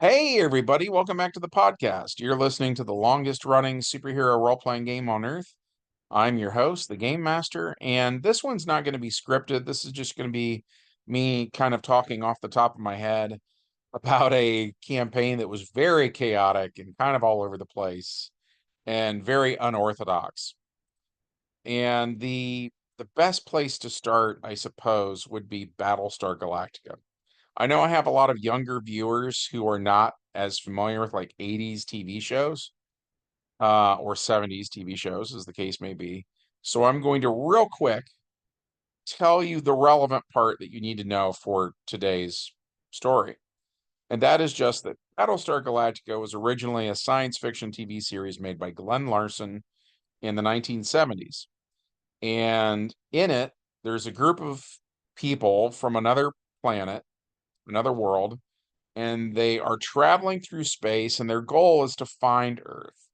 Hey, everybody, welcome back to the podcast. You're listening to the longest running superhero role playing game on Earth. I'm your host, the Game Master, and this one's not going to be scripted. This is just going to be me kind of talking off the top of my head about a campaign that was very chaotic and kind of all over the place and very unorthodox. And the best place to start, I suppose, would be Battlestar Galactica. I know I have a lot of younger viewers who are not as familiar with like 80s TV shows, or 70s TV shows, as the case may be. So I'm going to real quick tell you the relevant part that you need to know for today's story. And that is just that Battlestar Galactica was originally a science fiction TV series made by Glenn Larson in the 1970s. And in it, there's a group of people from another planet, another world, and they are traveling through space, and their goal is to find Earth.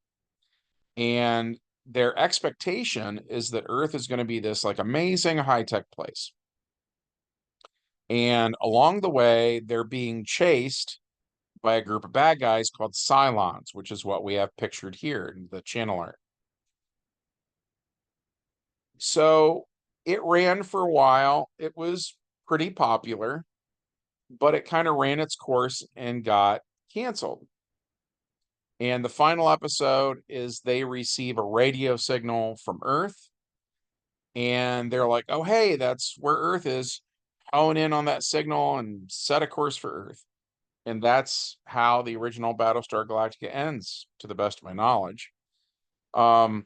And their expectation is that Earth is going to be this like amazing high-tech place. And along the way, they're being chased by a group of bad guys called Cylons, which is what we have pictured here in the channel art. So it ran for a while. It was pretty popular, but it kind of ran its course and got canceled. And the final episode is they receive a radio signal from Earth, and they're like, oh, hey, that's where Earth is. Hone in on that signal and set a course for Earth. And that's how the original Battlestar Galactica ends, to the best of my knowledge. Um,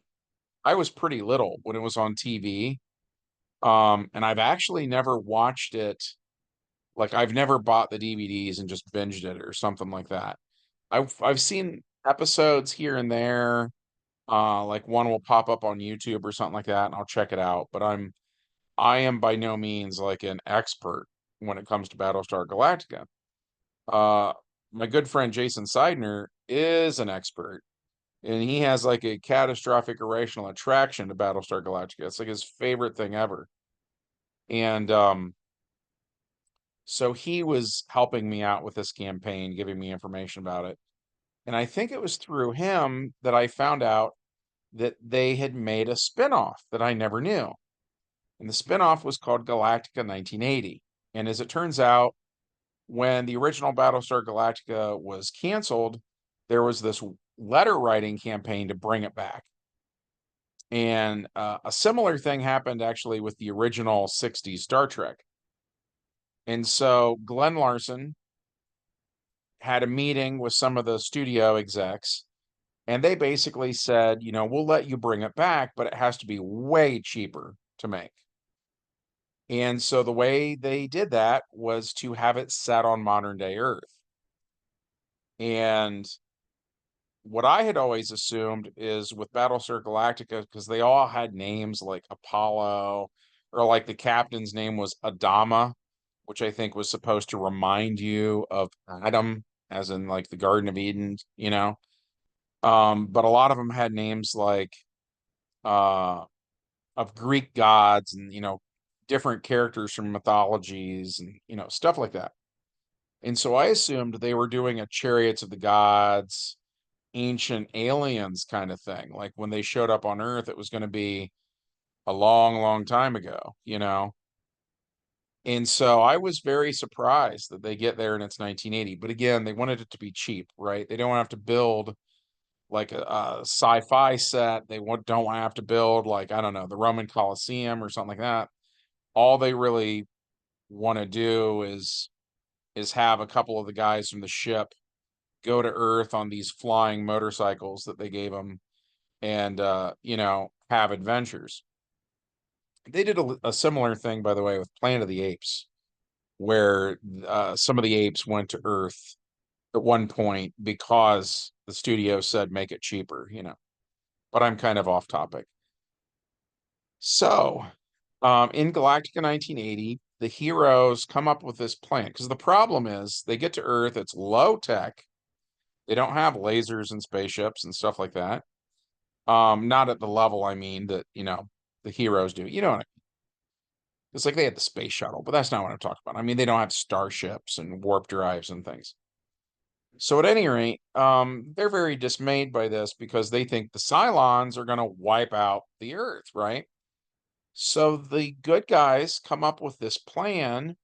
I was pretty little when it was on TV. And I've actually never watched it. Like, I've never bought the DVDs and just binged it or something like that. I've seen episodes here and there. Like one will pop up on YouTube or something like that, and I'll check it out. But I am by no means like an expert when it comes to Battlestar Galactica. Uh, my good friend Jason Seidner is an expert, and he has like a catastrophic irrational attraction to Battlestar Galactica. It's like his favorite thing ever. And so he was helping me out with this campaign, giving me information about it. And I think it was through him that I found out that they had made a spinoff that I never knew. And the spinoff was called Galactica 1980. And as it turns out, when the original Battlestar Galactica was canceled, there was this letter writing campaign to bring it back. And a similar thing happened actually with the original 60s Star Trek. And so Glenn Larson had a meeting with some of the studio execs, and they basically said, we'll let you bring it back, but it has to be way cheaper to make. And so the way they did that was to have it set on modern day Earth. And what I had always assumed is with Battlestar Galactica, because they all had names like Apollo, or like the captain's name was Adama, which I think was supposed to remind you of Adam, as in like the Garden of Eden. But a lot of them had names like uh of Greek gods and different characters from mythologies and stuff like that. And so I assumed they were doing a Chariots of the Gods, ancient aliens kind of thing. Like when they showed up on Earth, it was going to be a long, long time ago. And so I was very surprised that they get there and it's 1980. But again, they wanted it to be cheap, right? They don't have to build like a sci-fi set. Don't have to build like, I don't know, the Roman Colosseum or something like that. All they really want to do is have a couple of the guys from the ship go to Earth on these flying motorcycles that they gave them and have adventures. They did a similar thing, by the way, with Planet of the Apes, where some of the apes went to Earth at one point because the studio said make it cheaper. But I'm kind of off topic. So, in Galactica 1980, the heroes come up with this plan because the problem is they get to Earth, it's low tech. They don't have lasers and spaceships and stuff like that. Not at the level, I mean, that, the heroes do. You know what I mean? It's like they had the space shuttle, but that's not what I'm talking about. I mean, they don't have starships and warp drives and things. So at any rate, they're very dismayed by this because they think the Cylons are going to wipe out the Earth, right? So the good guys come up with this plan,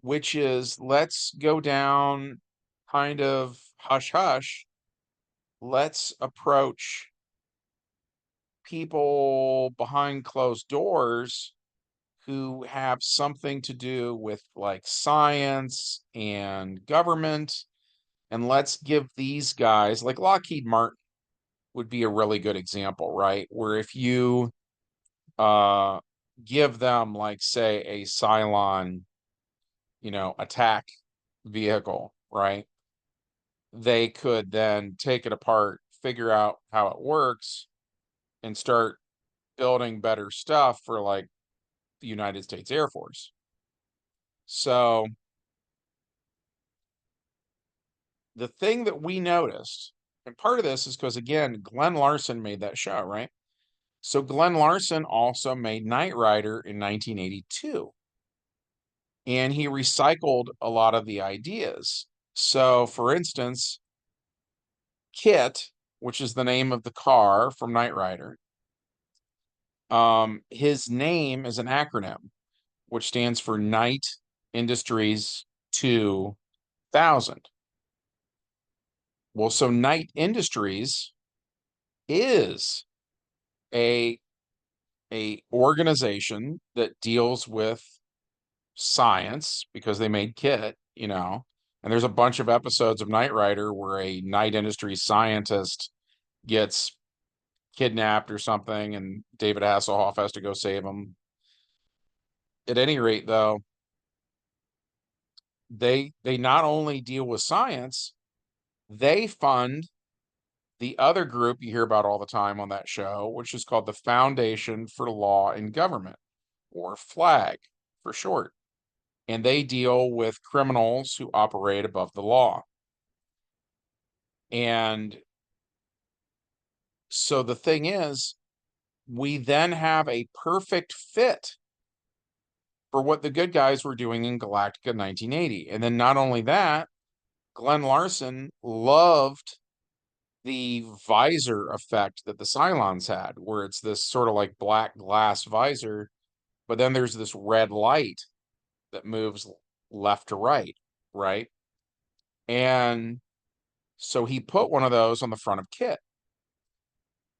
which is let's go down kind of hush hush. Let's approach people behind closed doors who have something to do with like science and government. And let's give these guys, like Lockheed Martin would be a really good example, right? Where if you uh give them like say a Cylon, attack vehicle, right? They could then take it apart, figure out how it works, and start building better stuff for like the United States Air Force. So the thing that we noticed, and part of this is because again, Glenn Larson made that show, right? So Glenn Larson also made Knight Rider in 1982, and he recycled a lot of the ideas. So, for instance, Kit, which is the name of the car from Knight Rider, his name is an acronym, which stands for Knight Industries 2000. Well, so Knight Industries is a organization that deals with science because they made Kit. And there's a bunch of episodes of Knight Rider where a Knight Industries scientist gets kidnapped or something, and David Hasselhoff has to go save him. At any rate, though, they not only deal with science, they fund the other group you hear about all the time on that show, which is called the Foundation for Law and Government, or FLAG for short. And they deal with criminals who operate above the law. And so the thing is, we then have a perfect fit for what the good guys were doing in Galactica 1980. And then not only that, Glenn Larson loved the visor effect that the Cylons had, where it's this sort of like black glass visor, but then there's this red light that moves left to right, right? And so he put one of those on the front of Kit.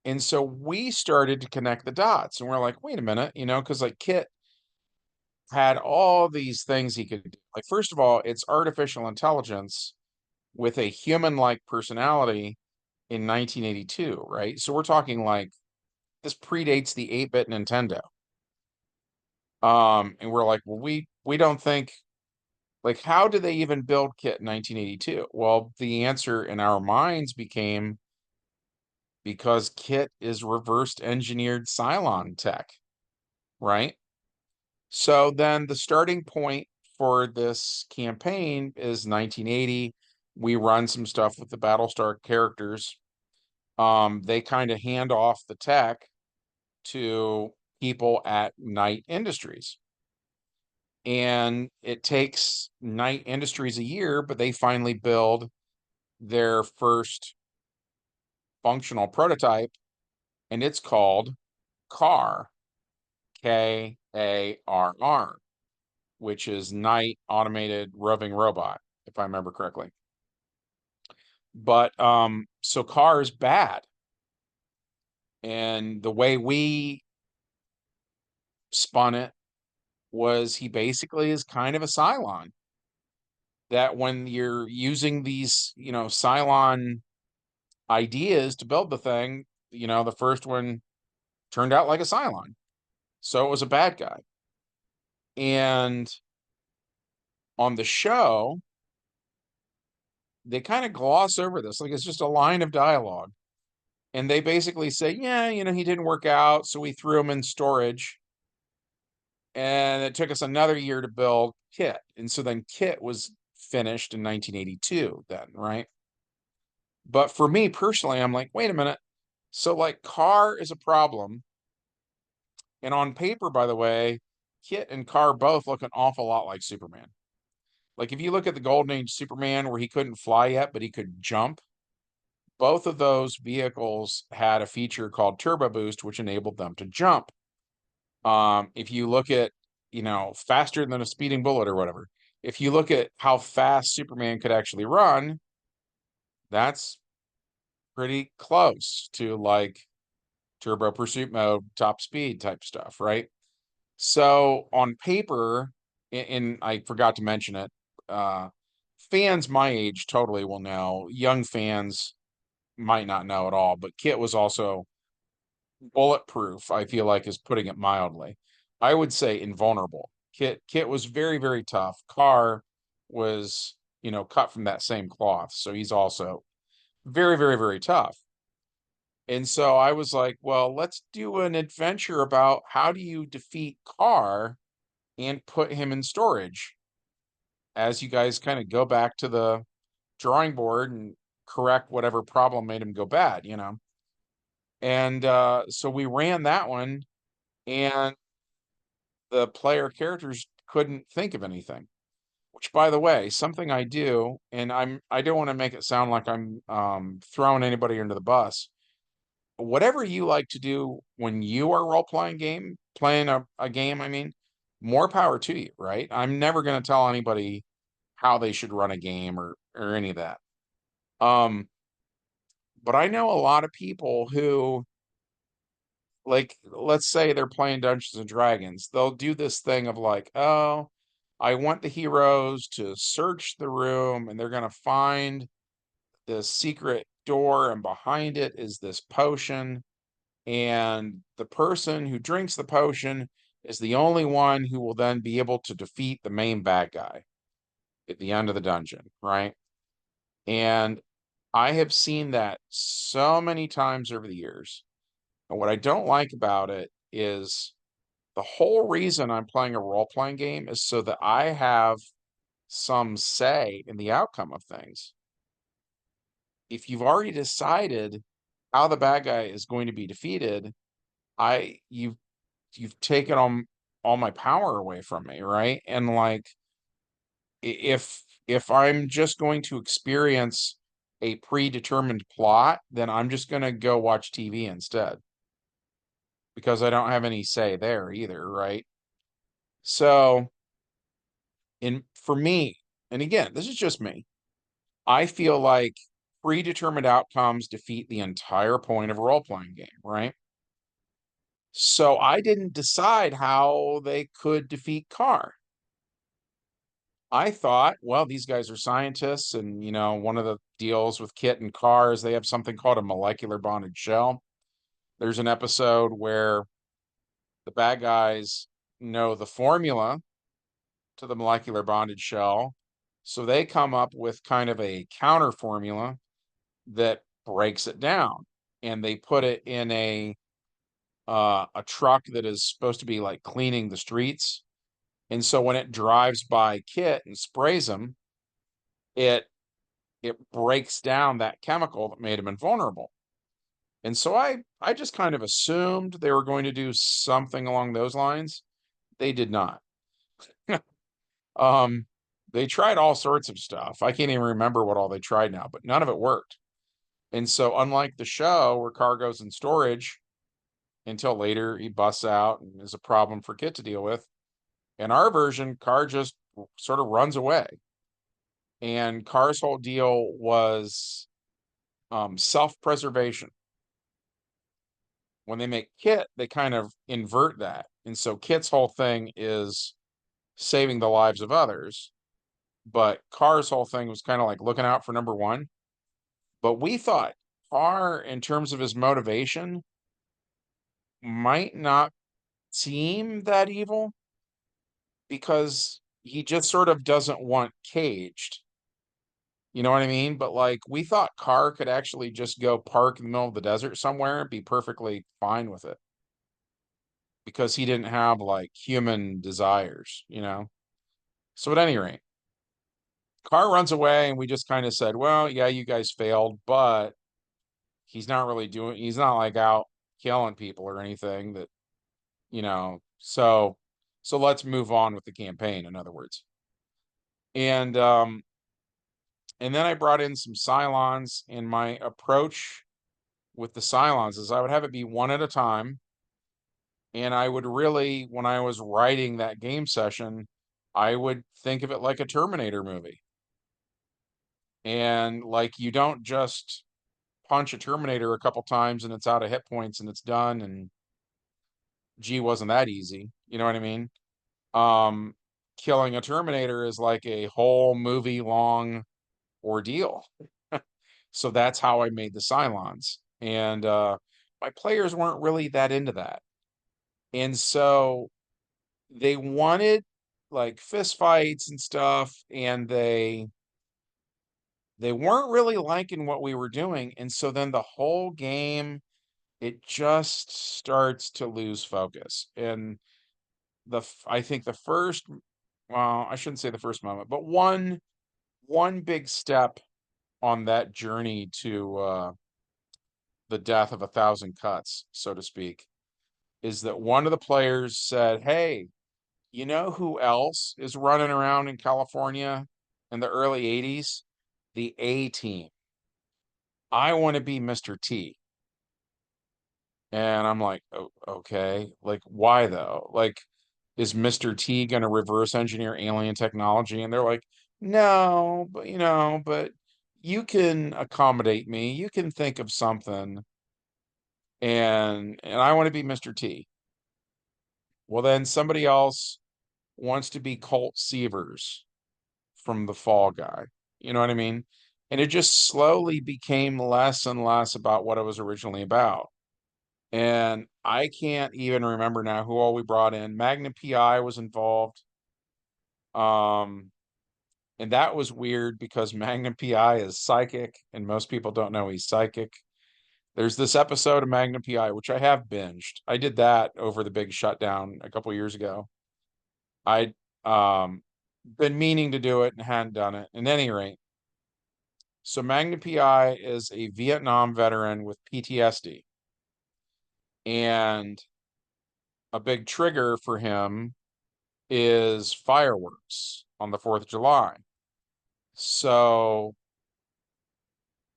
And so we started to connect the dots, and we're like, wait a minute, because like Kit had all these things he could do. Like, first of all, it's artificial intelligence with a human-like personality in 1982, right? So we're talking like this predates the 8-bit Nintendo. And we're like, well, we don't think, like, how did they even build Kit in 1982? Well, the answer in our minds became because Kit is reversed engineered Cylon tech, right? So then the starting point for this campaign is 1980. We run some stuff with the Battlestar characters. They kind of hand off the tech to people at Knight Industries. And it takes Knight Industries a year, but they finally build their first functional prototype, and it's called CAR, KARR, which is Knight Automated Roving Robot, if I remember correctly. But so CAR is bad. And the way we spun it was he basically is kind of a Cylon. That when you're using these, Cylon ideas to build the thing, the first one turned out like a Cylon. So it was a bad guy. And on the show, they kind of gloss over this. Like it's just a line of dialogue. And they basically say, yeah, he didn't work out. So we threw him in storage. And it took us another year to build Kit. And so then Kit was finished in 1982 then, right? But for me personally, I'm like, wait a minute. So like Car is a problem. And on paper, by the way, Kit and Car both look an awful lot like Superman. Like if you look at the Golden Age Superman where he couldn't fly yet, but he could jump, both of those vehicles had a feature called Turbo Boost, which enabled them to jump. If you look at, faster than a speeding bullet or whatever, if you look at how fast Superman could actually run, that's pretty close to like turbo pursuit mode, top speed type stuff, right? So on paper, and I forgot to mention it, uh, fans my age totally will know. Young fans might not know at all, but Kit was also bulletproof, I feel like is putting it mildly. I would say invulnerable. Kit was very, very tough. Carr was, cut from that same cloth. So he's also very, very, very tough. And so I was like, well, let's do an adventure about how do you defeat Carr and put him in storage as you guys kind of go back to the drawing board and correct whatever problem made him go bad. And so we ran that one, and the player characters couldn't think of anything. Which, by the way, something I do, and I don't want to make it sound like I'm throwing anybody under the bus. Whatever you like to do when you are playing a game, I mean, more power to you, right? I'm never going to tell anybody how they should run a game or any of that. But I know a lot of people who, like, let's say they're playing Dungeons and Dragons, they'll do this thing of like, oh, I want the heroes to search the room and they're going to find this secret door, and behind it is this potion. And the person who drinks the potion is the only one who will then be able to defeat the main bad guy at the end of the dungeon, right? And I have seen that so many times over the years. And what I don't like about it is the whole reason I'm playing a role playing game is so that I have some say in the outcome of things. If you've already decided how the bad guy is going to be defeated, I you've taken all my power away from me, right? And like if I'm just going to experience a predetermined plot, then I'm just going to go watch TV instead because I don't have any say there either, right? So, in for me, and again, this is just me. I feel like predetermined outcomes defeat the entire point of a role-playing game, right? So I didn't decide how they could defeat Carr. I thought, well, these guys are scientists, and one of the deals with Kit and Carr is they have something called a molecular bonded shell. There's an episode where the bad guys know the formula to the molecular bonded shell, so they come up with kind of a counter formula that breaks it down, and they put it in a truck that is supposed to be like cleaning the streets. And so when it drives by Kit and sprays him, it it breaks down that chemical that made him invulnerable. And so I just kind of assumed they were going to do something along those lines. They did not. um they tried all sorts of stuff. I can't even remember what all they tried now, but none of it worked. And so unlike the show where Carr goes in storage until later he busts out and is a problem for Kit to deal with, in our version, Carr just sort of runs away. And Carr's whole deal was self-preservation. When they make Kit, they kind of invert that. And so Kit's whole thing is saving the lives of others. But Carr's whole thing was kind of like looking out for number one. But we thought Carr, in terms of his motivation, might not seem that evil because he just sort of doesn't want caged. You know what I mean? But like we thought Carr could actually just go park in the middle of the desert somewhere and be perfectly fine with it because he didn't have like human desires. So at any rate, Carr runs away and we just kind of said, well, yeah, you guys failed, but he's not like out killing people or anything so let's move on with the campaign, in other words. And and then I brought in some Cylons, and my approach with the Cylons is I would have it be one at a time, and I would really, when I was writing that game session, I would think of it like a Terminator movie. And like you don't just punch a Terminator a couple times and it's out of hit points and it's done and gee, wasn't that easy. You know what I mean? Um, Killing a Terminator is like a whole movie long ordeal. So that's how I made the Cylons. And my players weren't really that into that. And so they wanted like fist fights and stuff, and they weren't really liking what we were doing. And so then the whole game, it just starts to lose focus. And I think the first, well, I shouldn't say the first moment, but one big step on that journey to the death of 1,000 cuts, so to speak, is that one of the players said, "Hey, you know who else is running around in California in the early 80s? The A team. I want to be Mr. T." And I'm like, "Oh, okay. Like, why though? Like, is Mr. T going to reverse engineer alien technology?" And they're like, "No, but but you can accommodate me. You can think of something." And I want to be Mr. T. Well, then somebody else wants to be Colt Seavers from the Fall Guy. You know what I mean? And it just slowly became less and less about what it was originally about. And I can't even remember now who all we brought in. Magnum PI was involved. Um, and that was weird because Magnum PI is psychic, and most people don't know he's psychic. There's this episode of Magnum PI, which I have binged. I did that over the big shutdown a couple years ago. I'd been meaning to do it and hadn't done it. At any rate, so Magnum PI is a Vietnam veteran with PTSD. And a big trigger for him is fireworks on the 4th of July. So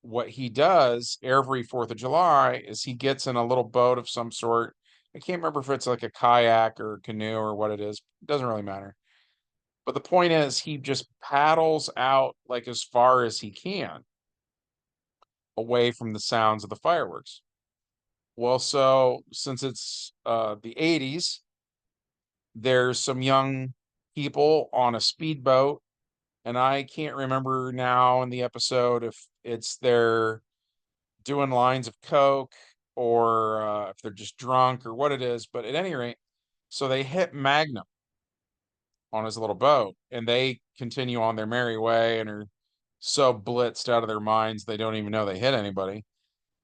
what he does every 4th of July is he gets in a little boat of some sort. I can't remember if it's like a kayak or a canoe or what it is. It doesn't really matter. But the point is, he just paddles out like as far as he can away from the sounds of the fireworks. Well, so since it's the 80s, there's some young people on a speedboat, and I can't remember now in the episode if it's they're doing lines of coke or if they're just drunk or what it is, but at any rate, so they hit Magnum on his little boat, and they continue on their merry way and are so blitzed out of their minds they don't even know they hit anybody.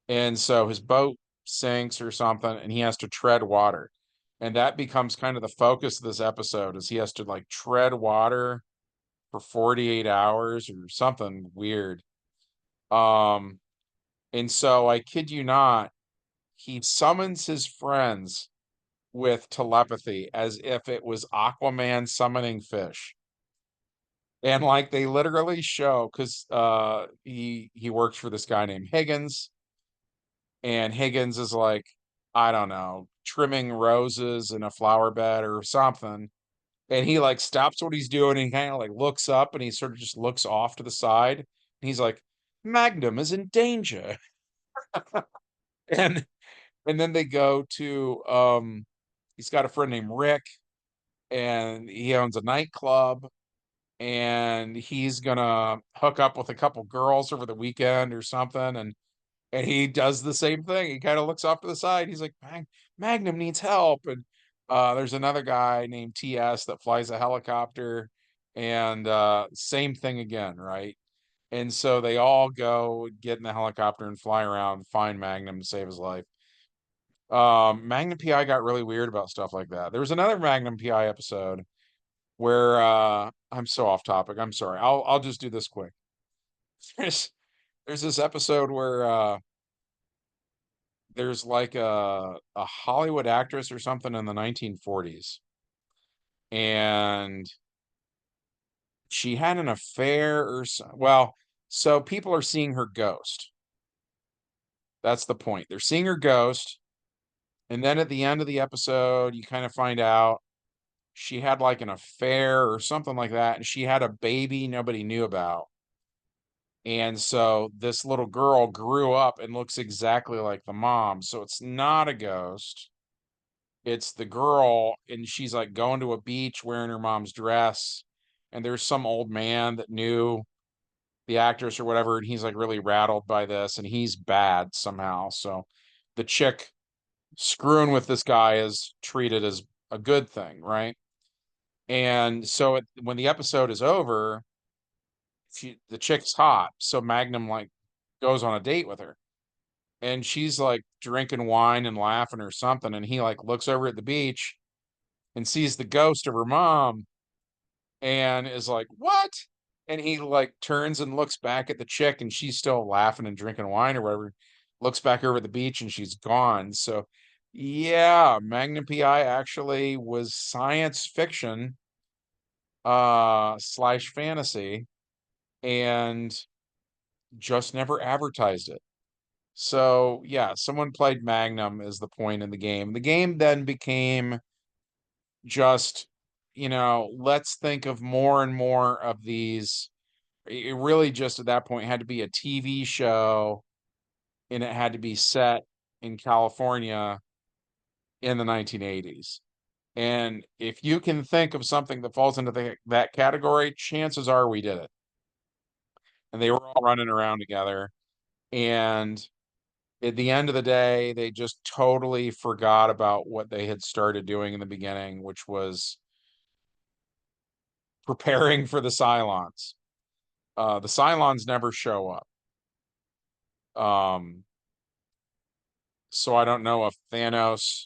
And so his boat sinks or something, and he has to tread water. And that becomes kind of the focus of this episode is he has to like tread water for 48 hours or something weird. Um, and so I kid you not, he summons his friends with telepathy as if it was Aquaman summoning fish. And like they literally show because he works for this guy named Higgins, and Higgins is like, I don't know, trimming roses in a flower bed or something. And he like stops what he's doing and kind of like looks up and he sort of just looks off to the side. And he's like, Magnum is in danger. And then they go to he's got a friend named Rick, and he owns a nightclub, and he's gonna hook up with a couple girls over the weekend or something. And he does the same thing. He kind of looks off to the side. He's like, Magnum needs help. And there's another guy named TS that flies a helicopter, and same thing again, right? And so they all go get in the helicopter and fly around, find Magnum to save his life. Magnum PI got really weird about stuff like that. There was another Magnum PI episode where I'm so off topic. I'm sorry. I'll just do this quick. There's there's this episode where there's like a Hollywood actress or something in the 1940s, and she had an affair or well, so people are seeing her ghost. That's the point. They're seeing her ghost, and then at the end of the episode, you kind of find out she had like an affair or something like that, and she had a baby nobody knew about. And so this little girl grew up and looks exactly like the mom. So it's not a ghost. It's the girl, and she's like going to a beach wearing her mom's dress. And there's some old man that knew the actress or whatever, and he's like really rattled by this, and he's bad somehow. So the chick screwing with this guy is treated as a good thing, right? And so when the episode is over, the chick's hot, so Magnum like goes on a date with her, and she's like drinking wine and laughing or something, and he like looks over at the beach and sees the ghost of her mom and is like, "What?" And he like turns and looks back at the chick, and she's still laughing and drinking wine or whatever. Looks back over at the beach, and she's gone. So, yeah, Magnum PI actually was science fiction slash fantasy, and just never advertised it. So, yeah, someone played Magnum is the point in the game. The game then became just, let's think of more and more of these. It really just at that point had to be a TV show, and it had to be set in California in the 1980s. And if you can think of something that falls into that category, chances are we did it. And they were all running around together. And at the end of the day, they just totally forgot about what they had started doing in the beginning, which was preparing for the Cylons. The Cylons never show up. So I don't know if Thanos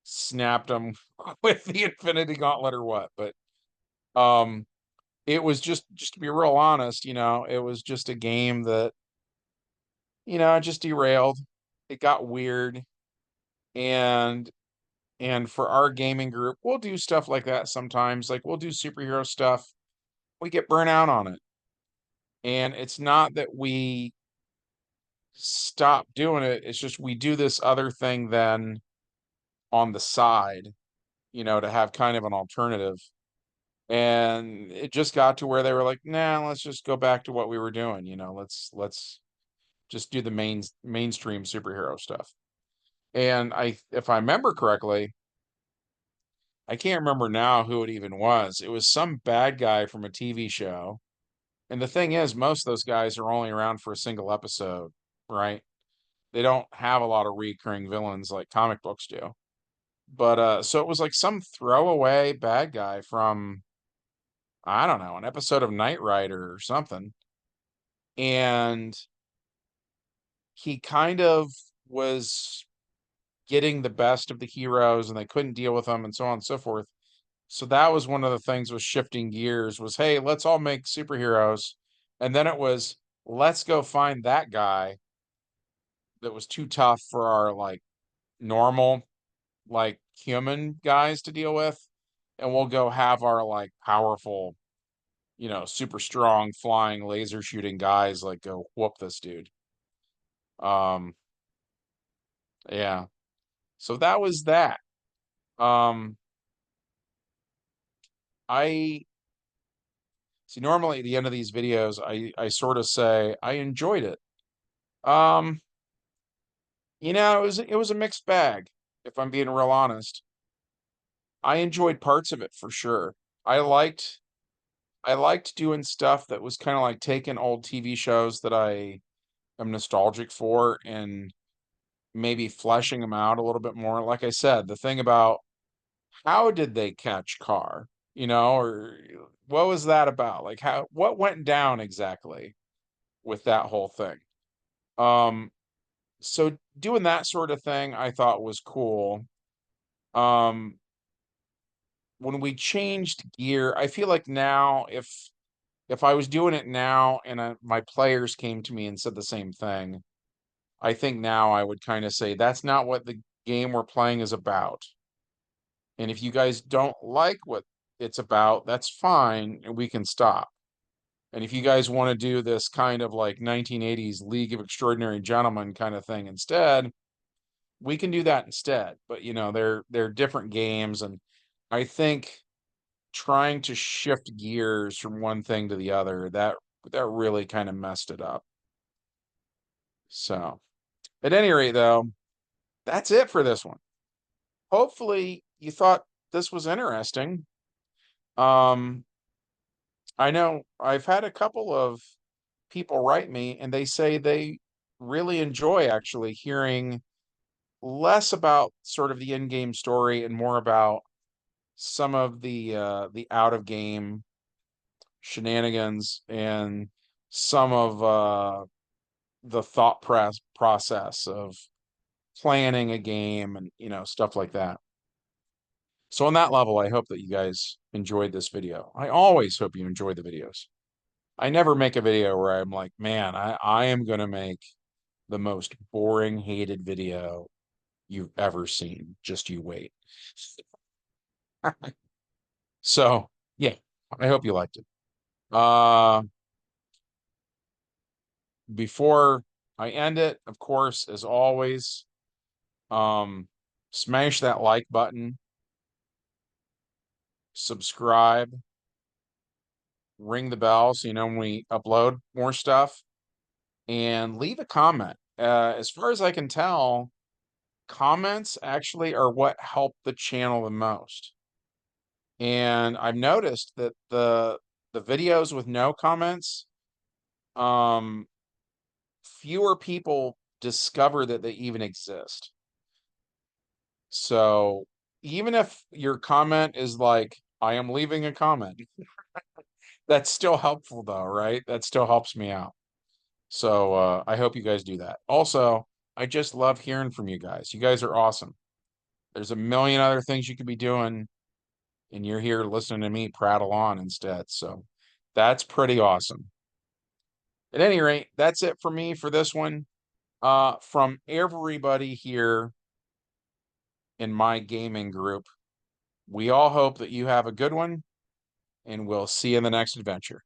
snapped them with the Infinity Gauntlet or what, but um, it was just to be real honest, it was just a game that, just derailed. It got weird, and for our gaming group, we'll do stuff like that sometimes. Like we'll do superhero stuff. We get burnt out on it. And it's not that we stop doing it. It's just we do this other thing then on the side, to have kind of an alternative. And it just got to where they were like, nah, let's just go back to what we were doing. Let's just do the mainstream superhero stuff. And if I remember correctly, I can't remember now who it even was. It was some bad guy from a TV show. And the thing is, most of those guys are only around for a single episode, right? They don't have a lot of recurring villains like comic books do. But so it was like some throwaway bad guy from, I don't know, an episode of Knight Rider or something. And he kind of was getting the best of the heroes, and they couldn't deal with them and so on and so forth. So that was one of the things with shifting gears was, hey, let's all make superheroes. And then it was, let's go find that guy that was too tough for our like normal, like human guys to deal with. And we'll go have our like powerful, super strong flying laser shooting guys like go whoop this dude. Um, yeah. So that was that. Um, I see normally at the end of these videos, I sort of say I enjoyed it. Um, it was a mixed bag, if I'm being real honest. I enjoyed parts of it for sure. I liked I liked doing stuff that was kind of like taking old TV shows that I am nostalgic for and maybe fleshing them out a little bit more. Like I said, the thing about how did they catch Carr, or what was that about? Like what went down exactly with that whole thing? Um, so doing that sort of thing I thought was cool. Um, when we changed gear, I feel like now if I was doing it now and my players came to me and said the same thing, I think now I would kind of say that's not what the game we're playing is about. And if you guys don't like what it's about, that's fine, and we can stop. And if you guys want to do this kind of like 1980s League of Extraordinary Gentlemen kind of thing instead, we can do that instead. But you know, they're different games, and I think trying to shift gears from one thing to the other, that really kind of messed it up. So, at any rate, though, that's it for this one. Hopefully, you thought this was interesting. Um, I know I've had a couple of people write me, and they say they really enjoy actually hearing less about sort of the in-game story and more about some of the out of game shenanigans and some of the process of planning a game and you know stuff like that. So on that level, I hope that you guys enjoyed this video. I always hope you enjoy the videos. I never make a video where I'm like, man, I am gonna make the most boring, hated video you've ever seen. Just you wait. So yeah, I hope you liked it. Uh Before I end it, of course, as always, um, smash that like button, subscribe, ring the bell so you know when we upload more stuff, and leave a comment. As far as I can tell, comments actually are what help the channel the most. And I've noticed that the videos with no comments, um, fewer people discover that they even exist. So even if your comment is like, I am leaving a comment, that's still helpful though, right? That still helps me out. So I hope you guys do that. Also, I just love hearing from you guys. You guys are awesome. There's a million other things you could be doing, and you're here listening to me prattle on instead. So that's pretty awesome. At any rate, that's it for me for this one. From everybody here in my gaming group, we all hope that you have a good one, and we'll see you in the next adventure.